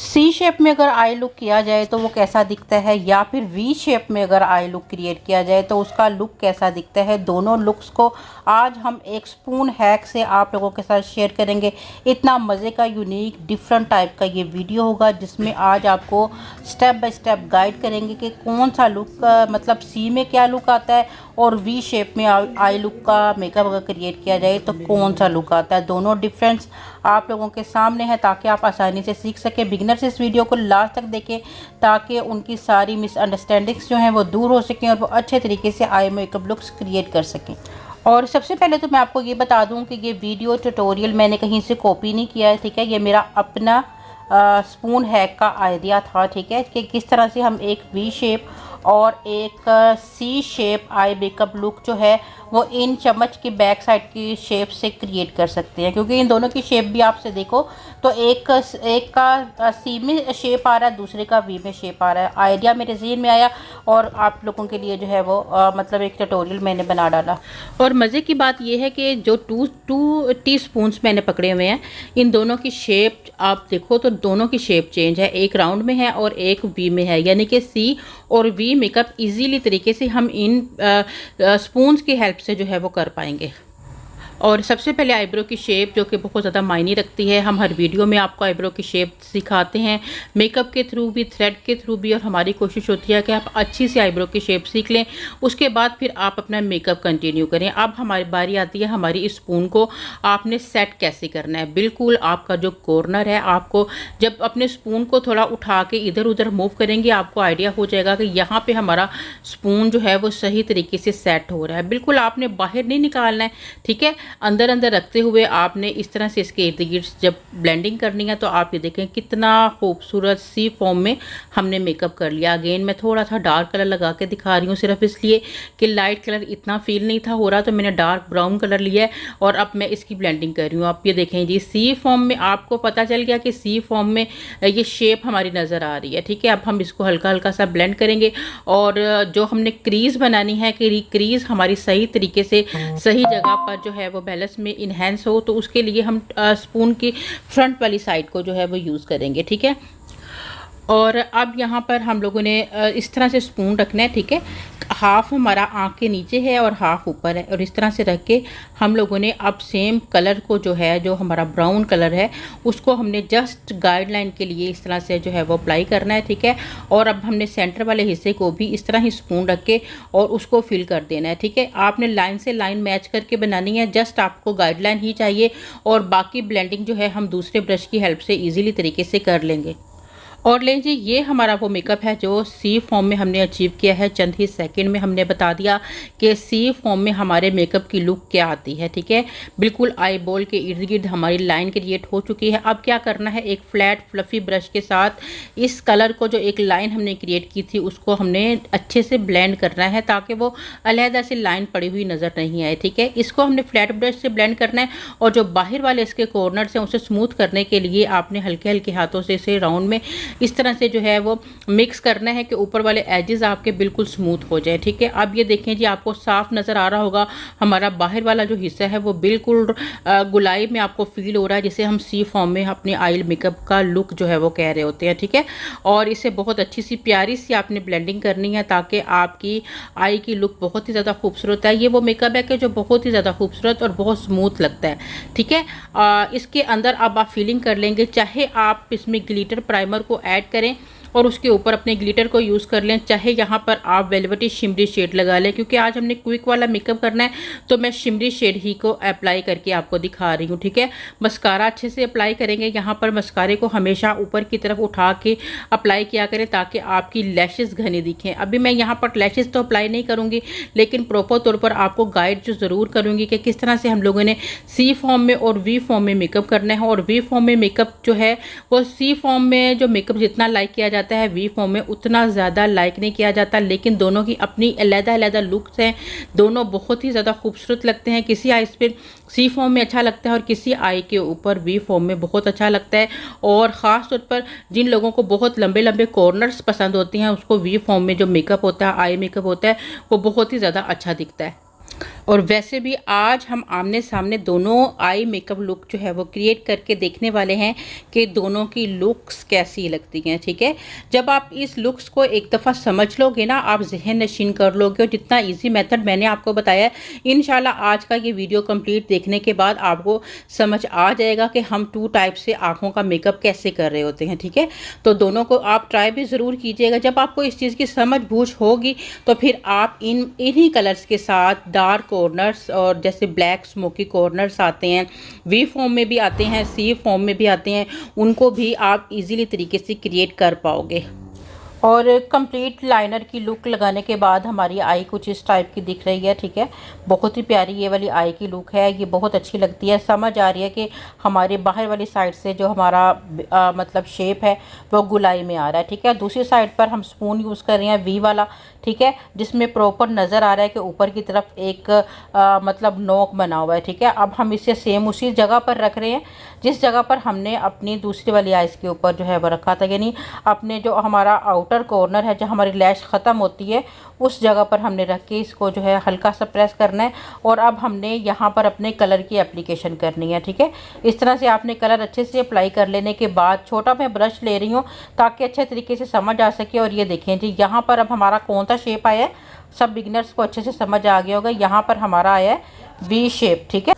सी shape में अगर I look किया जाए तो वो कैसा दिखता है, या फिर वी शेप में अगर आई लुक क्रिएट किया जाए तो उसका लुक कैसा दिखता है, दोनों लुक्स को आज हम एक स्पून हैक से आप लोगों के साथ शेयर करेंगे। इतना मज़े का यूनिक डिफरेंट टाइप का ये वीडियो होगा जिसमें आज आपको स्टेप बाय स्टेप गाइड करेंगे कि कौन सा लुक मतलब सी में क्या लुक आता है और वी शेप में आई लुक का मेकअप अगर क्रिएट किया जाए तो कौन सा लुक आता है। दोनों डिफरेंस आप लोगों के सामने है ताकि आप आसानी से सीख सकें। बिगिनर्स इस वीडियो को लास्ट तक देखें ताकि उनकी सारी मिसअंडरस्टैंडिंग्स जो हैं वो दूर हो सकें और वो अच्छे तरीके से आई मेकअप लुक्स क्रिएट कर सकें। और सबसे पहले तो मैं आपको ये बता दूं कि ये वीडियो ट्यूटोरियल मैंने कहीं से कॉपी नहीं किया है, ठीक है। ये मेरा अपना स्पून हैक का आइडिया था, ठीक है, कि किस तरह से हम एक वी शेप और एक सी शेप आई मेकअप लुक जो है वो इन चम्मच की बैक साइड की शेप से क्रिएट कर सकते हैं। क्योंकि इन दोनों की शेप भी आपसे देखो तो एक का सी में शेप आ रहा है, दूसरे का वी में शेप आ रहा है। आइडिया मेरे ज़हन में आया और आप लोगों के लिए जो है वो मतलब एक ट्यूटोरियल मैंने बना डाला। और मज़े की बात यह है कि जो टू टीस्पून्स मैंने पकड़े हुए हैं, इन दोनों की शेप आप देखो तो दोनों की शेप चेंज है, एक राउंड में है और एक वी में है। यानी कि सी और वी मेकअप इजीली तरीके से हम इन स्पून्स की हेल्प से जो है वो कर पाएंगे। और सबसे पहले आईब्रो की शेप जो कि बहुत ज़्यादा मायने रखती है। हम हर वीडियो में आपको आईब्रो की शेप सिखाते हैं, मेकअप के थ्रू भी, थ्रेड के थ्रू भी, और हमारी कोशिश होती है कि आप अच्छी सी आईब्रो की शेप सीख लें, उसके बाद फिर आप अपना मेकअप कंटिन्यू करें। अब हमारी बारी आती है हमारी इस स्पून को आपने सेट कैसे करना है। बिल्कुल आपका जो कॉर्नर है, आपको जब अपने स्पून को थोड़ा उठा के इधर उधर मूव करेंगे आपको आइडिया हो जाएगा कि यहाँ पर हमारा स्पून जो है वो सही तरीके से सेट हो रहा है। बिल्कुल आपने बाहर नहीं निकालना है, ठीक है। अंदर अंदर रखते हुए आपने इस तरह से इसके इर्द गिर्द जब ब्लेंडिंग करनी है तो आप ये देखें कितना खूबसूरत सी फॉर्म में हमने मेकअप कर लिया। अगेन मैं थोड़ा सा डार्क कलर लगा के दिखा रही हूँ सिर्फ इसलिए कि लाइट कलर इतना फील नहीं था हो रहा, तो मैंने डार्क ब्राउन कलर लिया है और अब मैं इसकी ब्लेंडिंग कर रही हूँ। आप ये देखें जी, सी फॉर्म में आपको पता चल गया कि सी फॉर्म में ये शेप हमारी नज़र आ रही है, ठीक है। अब हम इसको हल्का हल्का सा ब्लेंड करेंगे और जो हमने क्रीज बनानी है कि क्रीज हमारी सही तरीके से सही जगह पर जो है वो बैलेंस में इन्हेंस हो, तो उसके लिए हम स्पून की फ्रंट वाली साइड को जो है वो यूज़ करेंगे, ठीक है। और अब यहाँ पर हम लोगों ने इस तरह से स्पून रखना है, ठीक है। हाफ हमारा आँख के नीचे है और हाफ ऊपर है, और इस तरह से रख के हम लोगों ने अब सेम कलर को जो है, जो हमारा ब्राउन कलर है, उसको हमने जस्ट गाइडलाइन के लिए इस तरह से जो है वो अप्लाई करना है, ठीक है। और अब हमने सेंटर वाले हिस्से को भी इस तरह ही स्पून रख के और उसको फिल कर देना है, ठीक है। आपने लाइन से लाइन मैच करके बनानी है, जस्ट आपको गाइडलाइन ही चाहिए और बाकी ब्लेंडिंग जो है हम दूसरे ब्रश की हेल्प से ईजिली तरीके से कर लेंगे। और लें जी, ये हमारा वो मेकअप है जो सी फॉर्म में हमने अचीव किया है। चंद ही सेकंड में हमने बता दिया कि सी फॉर्म में हमारे मेकअप की लुक क्या आती है, ठीक है। बिल्कुल आई बॉल के इर्द गिर्द हमारी लाइन क्रिएट हो चुकी है। अब क्या करना है, एक फ्लैट फ्लफ़ी ब्रश के साथ इस कलर को, जो एक लाइन हमने क्रिएट की थी, उसको हमने अच्छे से ब्लेंड करना है ताकि वो अलहदा से लाइन पड़ी हुई नज़र नहीं आए, ठीक है। इसको हमने फ्लैट ब्रश से ब्लेंड करना है और जो बाहर वाले इसके कॉर्नर्स हैं उसे स्मूथ करने के लिए आपने हल्के हल्के हाथों से इसे राउंड में इस तरह से जो है वो मिक्स करना है कि ऊपर वाले एजेस आपके बिल्कुल स्मूथ हो जाए, ठीक है। अब ये देखें जी, आपको साफ नज़र आ रहा होगा हमारा बाहर वाला जो हिस्सा है वो बिल्कुल गुलाई में आपको फील हो रहा है, जिसे हम सी फॉर्म में अपने आई मेकअप का लुक जो है वो कह रहे होते हैं, ठीक है। और इसे बहुत अच्छी सी प्यारी सी आपने ब्लेंडिंग करनी है ताकि आपकी आई की लुक बहुत ही ज़्यादा खूबसूरत है। ये वो मेकअप है कि जो बहुत ही ज़्यादा खूबसूरत और बहुत स्मूथ लगता है, ठीक है। इसके अंदर अब आप फीलिंग कर लेंगे, चाहे आप इसमें ग्लिटर प्राइमर को ऐड करें और उसके ऊपर अपने ग्लिटर को यूज़ कर लें, चाहे यहाँ पर आप वेलवेटी शिमरी शेड लगा लें। क्योंकि आज हमने क्विक वाला मेकअप करना है तो मैं शिमरी शेड ही को अप्लाई करके आपको दिखा रही हूँ, ठीक है। मस्कारा अच्छे से अप्लाई करेंगे। यहाँ पर मस्कारे को हमेशा ऊपर की तरफ उठा के अप्लाई किया करें ताकि आपकी लैशेस घनी दिखें। अभी मैं यहाँ पर लैशेस तो अप्लाई नहीं करूँगी, लेकिन प्रॉपर तौर पर आपको गाइड जो ज़रूर करूँगी कि किस तरह से हम लोगों ने सी फॉर्म में और वी फॉर्म में मेकअप करना है। और वी फॉर्म में मेकअप जो है वो सी फॉर्म में जो मेकअप जितना लाइक किया जाता है, वी फॉर्म में उतना ज़्यादा लाइक नहीं किया जाता, लेकिन दोनों की अपनी अलग अलग लुक्स हैं। दोनों बहुत ही ज़्यादा खूबसूरत लगते हैं। किसी आईज पे सी फॉर्म में अच्छा लगता है और किसी आई के ऊपर वी फॉर्म में बहुत अच्छा लगता है। और ख़ास तौर पर जिन लोगों को बहुत लंबे लंबे कॉर्नर्स पसंद होती हैं, उसको वी फॉर्म में जो मेकअप होता है, आई मेकअप होता है, वो बहुत ही ज़्यादा अच्छा दिखता है। और वैसे भी आज हम आमने सामने दोनों आई मेकअप लुक जो है वो क्रिएट करके देखने वाले हैं कि दोनों की लुक्स कैसी लगती हैं। ठीक है, जब आप इस लुक्स को एक दफ़ा समझ लोगे ना, आप जहन नशीन कर लोगे। और जितना इजी मेथड मैंने आपको बताया है, इंशाल्लाह आज का ये वीडियो कंप्लीट देखने के बाद आपको समझ आ जाएगा कि हम 2 टाइप से आँखों का मेकअप कैसे कर रहे होते हैं। ठीक है, तो दोनों को आप ट्राई भी ज़रूर कीजिएगा। जब आपको इस चीज़ की समझ बूझ होगी तो फिर आप इन्हीं कलर्स के साथ डार्क कॉर्नर्स, और जैसे ब्लैक स्मोकी कॉर्नर्स आते हैं, वी फॉर्म में भी आते हैं, सी फॉर्म में भी आते हैं, उनको भी आप इजीली तरीके से क्रिएट कर पाओगे। और कंप्लीट लाइनर की लुक लगाने के बाद हमारी आई कुछ इस टाइप की दिख रही है। ठीक है, बहुत ही प्यारी ये वाली आई की लुक है, ये बहुत अच्छी लगती है। समझ आ रही है कि हमारे बाहर वाली साइड से जो हमारा मतलब शेप है वो गुलाई में आ रहा है। ठीक है, दूसरी साइड पर हम स्पून यूज़ कर रहे हैं वी वाला। ठीक है, जिसमें प्रॉपर नज़र आ रहा है कि ऊपर की तरफ एक मतलब नोक बना हुआ है। ठीक है, अब हम इसे सेम उसी जगह पर रख रहे हैं जिस जगह पर हमने अपनी दूसरी वाली आइज़ के ऊपर जो है वो रखा था, यानी अपने जो हमारा आउटर कॉर्नर है, जहाँ हमारी लैश ख़त्म होती है, उस जगह पर हमने रख के इसको जो है हल्का सा प्रेस करना है। और अब हमने यहाँ पर अपने कलर की एप्लीकेशन करनी है। ठीक है, इस तरह से आपने कलर अच्छे से अप्लाई कर लेने के बाद, छोटा मैं ब्रश ले रही हूँ ताकि अच्छे तरीके से समझ आ सके। और ये देखें जी, यहाँ पर अब हमारा कौन सा शेप आया है, सब बिगिनर्स को अच्छे से समझ आ गया होगा। यहाँ पर हमारा आया है वी शेप। ठीक है,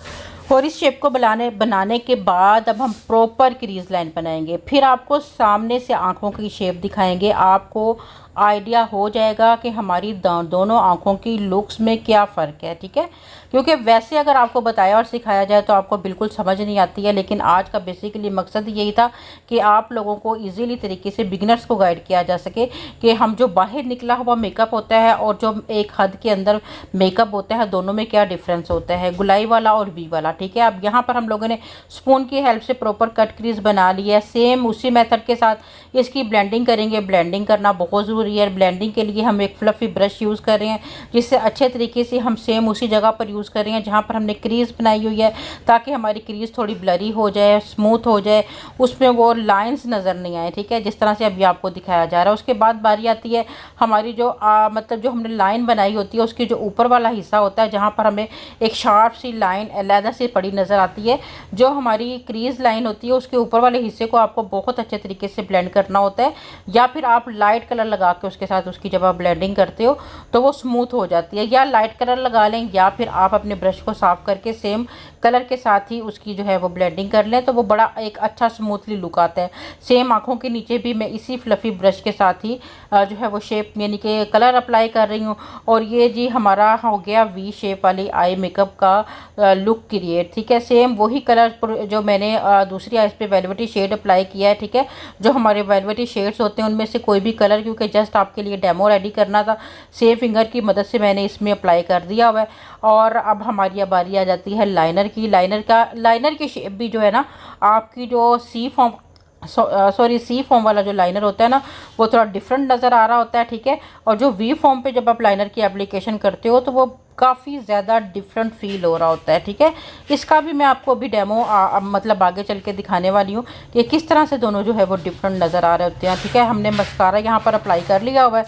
और इस शेप को बनाने के बाद अब हम प्रॉपर क्रीज लाइन बनाएंगे। फिर आपको सामने से आँखों की शेप दिखाएंगे, आपको आइडिया हो जाएगा कि हमारी दोनों आँखों की लुक्स में क्या फ़र्क है। ठीक है, क्योंकि वैसे अगर आपको बताया और सिखाया जाए तो आपको बिल्कुल समझ नहीं आती है, लेकिन आज का बेसिकली मकसद यही था कि आप लोगों को इजीली तरीके से बिगिनर्स को गाइड किया जा सके कि हम जो बाहर निकला हुआ मेकअप होता है और जो एक हद के अंदर मेकअप होता है, दोनों में क्या डिफरेंस होता है, गुलाई वाला और वी वाला। ठीक है, अब यहाँ पर हम लोगों ने स्पून की हेल्प से प्रॉपर कट क्रीज बना ली है। सेम उसी मेथड के साथ इसकी ब्लेंडिंग करेंगे। ब्लेंडिंग करना बहुत ज़रूरी है। ब्लेंडिंग के लिए हम एक फ्लफ़ी ब्रश यूज़ कर रहे हैं, जिससे अच्छे तरीके से हम सेम उसी जगह पर यूज़ कर रहे हैं जहाँ पर हमने क्रीज बनाई हुई है, ताकि हमारी क्रीज थोड़ी ब्लरी हो जाए, स्मूथ हो जाए, उसमें वो लाइंस नज़र नहीं आए। ठीक है, जिस तरह से अभी आपको दिखाया जा रहा है। उसके बाद बारी आती है हमारी जो मतलब जो हमने लाइन बनाई होती है, उसकी जो ऊपर वाला हिस्सा होता है, जहाँ पर हमें एक शार्प सी लाइन अलहदा से पड़ी नज़र आती है। जो हमारी क्रीज लाइन होती है, उसके ऊपर वाले हिस्से को आपको बहुत अच्छे तरीके से ब्लेंड करना होता है, या फिर आप लाइट कलर लगा के उसके साथ उसकी जब आप ब्लेंडिंग करते हो तो वो स्मूथ हो जाती है। या लाइट कलर लगा लें, या फिर आप अपने ब्रश को साफ़ करके सेम कलर के साथ ही उसकी जो है वो ब्लेंडिंग कर लें, तो वो बड़ा एक अच्छा स्मूथली लुक आता है। सेम आँखों के नीचे भी मैं इसी फ्लफ़ी ब्रश के साथ ही जो है वो शेप यानी कि कलर अप्लाई कर रही हूँ। और ये जी हमारा हो गया वी शेप वाली आई मेकअप का लुक क्रिएट। ठीक है, सेम वही कलर जो मैंने दूसरी आइज़ पे वेलवेटी शेड अप्लाई किया है। ठीक है, जो हमारे वेलवेटी शेड्स होते हैं उनमें से कोई भी कलर, क्योंकि जस्ट आपके लिए डेमो रेडी करना था, सेम फिंगर की मदद से मैंने इसमें अप्लाई कर दिया हुआ है। और अब हमारी बारी आ जाती है लाइनर की। लाइनर की शेप भी जो है ना, आपकी जो सी फॉर्म वाला जो लाइनर होता है ना, वो थोड़ा डिफरेंट नज़र आ रहा होता है। ठीक है, और जो वी फॉर्म पे जब आप लाइनर की एप्लीकेशन करते हो तो वो काफ़ी ज़्यादा डिफरेंट फील हो रहा होता है। ठीक है, इसका भी मैं आपको अभी डेमो मतलब आगे चल के दिखाने वाली हूँ कि किस तरह से दोनों जो है वो डिफरेंट नज़र आ रहे होते हैं। ठीक है, हमने मस्कारा यहाँ पर अप्लाई कर लिया हुआ है,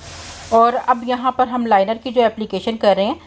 और अब यहाँ पर हम लाइनर की जो एप्लीकेशन कर रहे हैं,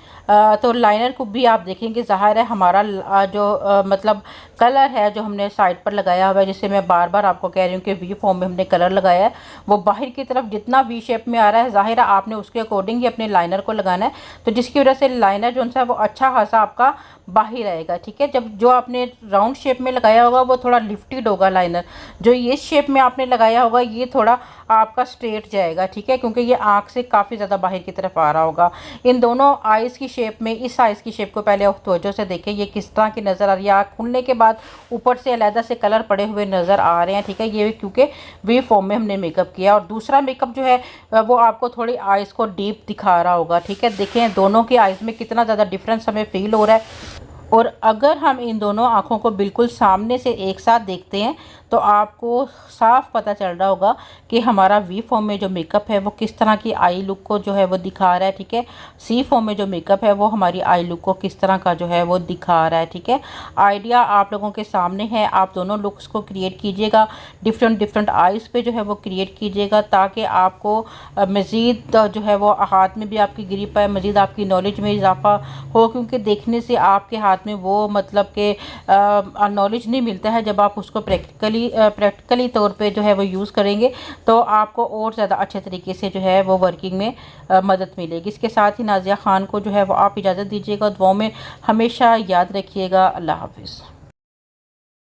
तो लाइनर को भी आप देखेंगे, ज़ाहिर है हमारा जो मतलब कलर है जो हमने साइड पर लगाया हुआ है, जिससे मैं बार बार आपको कह रही हूँ कि वी फॉर्म में हमने कलर लगाया है, वो बाहर की तरफ जितना वी शेप में आ रहा है, ज़ाहिर है आपने उसके अकॉर्डिंग ही अपने लाइनर को लगाना है। तो जिसकी वजह से लाइनर जो है वो अच्छा खासा आपका बाहर आएगा। ठीक है, जब जो आपने राउंड शेप में लगाया होगा वो थोड़ा लिफ्टेड होगा लाइनर, जो ये शेप में आपने लगाया होगा ये थोड़ा आपका स्ट्रेट जाएगा। ठीक है, क्योंकि ये आँख से काफ़ी ज़्यादा बाहर की तरफ आ रहा होगा। इन दोनों आइज़ की शेप में, इस आइज़ की शेप को पहले तवज्जो से देखें, ये किस तरह की नज़र आ रही है। आँख खुलने के बाद ऊपर से अलहदा से कलर पड़े हुए नज़र आ रहे हैं। ठीक है, ये क्योंकि वी फॉर्म में हमने मेकअप किया, और दूसरा मेकअप जो है वो आपको थोड़ी आइज़ को डीप दिखा रहा होगा। ठीक है, देखें दोनों की आइज़ में कितना ज़्यादा डिफरेंस हमें फील हो रहा है। और अगर हम इन दोनों आँखों को बिल्कुल सामने से एक साथ देखते हैं तो आपको साफ पता चल रहा होगा कि हमारा वी फॉर्म में जो मेकअप है वो किस तरह की आई लुक को जो है वो दिखा रहा है, ठीक है। सी फॉर्म में जो मेकअप है वो हमारी आई लुक को किस तरह का जो है वो दिखा रहा है, ठीक है। आइडिया आप लोगों के सामने है, आप दोनों लुक्स को क्रिएट कीजिएगा, डिफरेंट आइज़ पे जो है वो क्रिएट कीजिएगा, ताकि आपको मज़ीद जो है वो हाथ में भी आपकी ग्रिप है, मज़ीद आपकी नॉलेज में इजाफा हो, क्योंकि देखने से आपके हाथ में वो मतलब कि नॉलेज नहीं मिलता है। जब आप उसको प्रैक्टिकली तौर पे जो है वो यूज़ करेंगे तो आपको और ज़्यादा अच्छे तरीके से जो है वो वर्किंग में मदद मिलेगी। इसके साथ ही नाज़िया ख़ान को जो है वो आप इजाज़त दीजिएगा, दुआओं में हमेशा याद रखिएगा। अल्लाह हाफ़िज़।